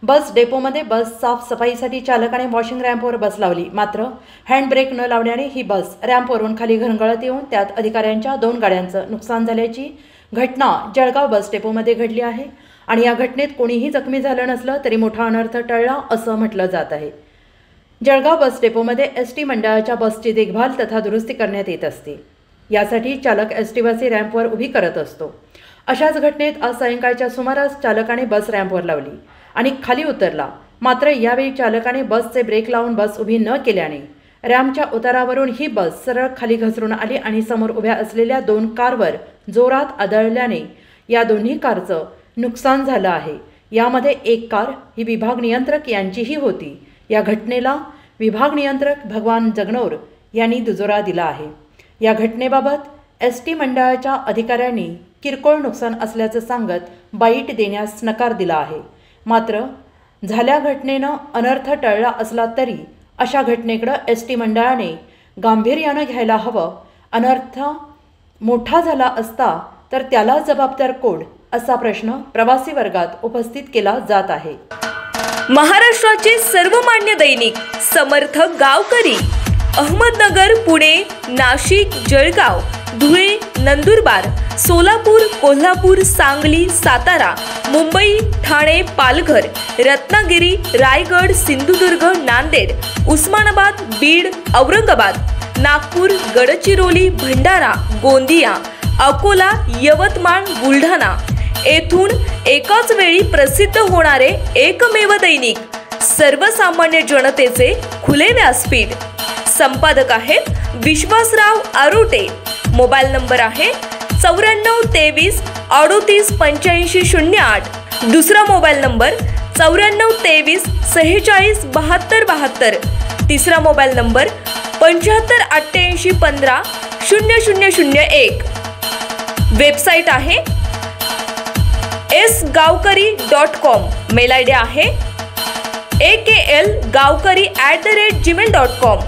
बस डेपोमध्ये बस साफसफाईसाठी चालकाने वॉशिंग रॅम्पवर बस लावली, मात्र हँड ब्रेक न लावल्याने ही बस रॅम्पवरून खाली घरंगळत येऊन त्यात अधिकाऱ्यांच्या 2 गाड्यांचं नुकसान झाल्याची घटना जळगाव बस डेपोमध्ये घडली आहे आणि या घटनेत कोणीही जखमी झालं नसलं तरी मोठा अनर्थ टळला असं म्हटलं जात आहे। जळगाव बस डेपोमध्ये एसटी मंडळाच्या बसची देखभाल तथा दुरुस्ती करण्यात येत असते। यासाठी चालक एसटी बस रॅम्पवर उभी करत असतो। अशाच घटनेत आज सायंकाळच्या सुमारास चालकाने बस रॅम्पवर लावली आणि खाली उतरला, मात्र यावेळी चालकाने बसचे ब्रेक लावून बस उभी न केल्याने रॅम्पच्या उतारावरून ही बस सरळ खाली घसरून आली आणि समोर उभ्या असलेल्या 2 कारवर जोरात आदळल्याने या दोन्ही कारचं नुकसान झालं आहे। यामध्ये एक कार ही विभाग नियंत्रक यांचीही होती। या घटनेला विभाग नियंत्रक भगवान जगनौर यांनी दुजोरा दिला आहे। या घटनेबाबत एसटी मंडळाच्या अधिकाऱ्यांनी किरकोळ नुकसान असल्याचं सांगत बाईट देण्यास नकार दिला आहे। मात्र झाल्या घटनेनं अनर्थ टळला असला तरी अशा घटनेकडे एसटी मंडळाने गांभीर्यानं घ्यायला हवं। अनर्थ मोठा झाला असता तर त्याला जबाबदार कोण असा प्रश्न प्रवासी वर्गात उपस्थित केला जात आहे। महाराष्ट्राचे सर्वमान्य दैनिक समर्थ गावकरी अहमदनगर, पुणे, नाशिक, जळगाव, धुळे, नंदुरबार, सोलापूर, कोल्हापूर, सांगली, सातारा, मुंबई, ठाणे, पालघर, रत्नागिरी, रायगड, सिंधुदुर्ग, नांदेड, उस्मानाबाद, बीड, औरंगाबाद, नागपूर, गडचिरोली, भंडारा, गोंदिया, अकोला, यवतमाळ, बुलढाणा येथून एकाच वेळी प्रसिद्ध होणारे एकमेव दैनिक, सर्वसामान्य जनतेचे खुले व्यासपीठ। संपादक आहेत विश्वासराव आरोटे। मोबाईल नंबर आहे 94 23 38 85 08। दुसरा मोबाईल नंबर 94 23 46 72 72। तिसरा मोबाईल नंबर 75 88 15 0001। वेबसाईट आहे sgavkari.com। मेल आयडी आहे aklgavkari@gmail.com।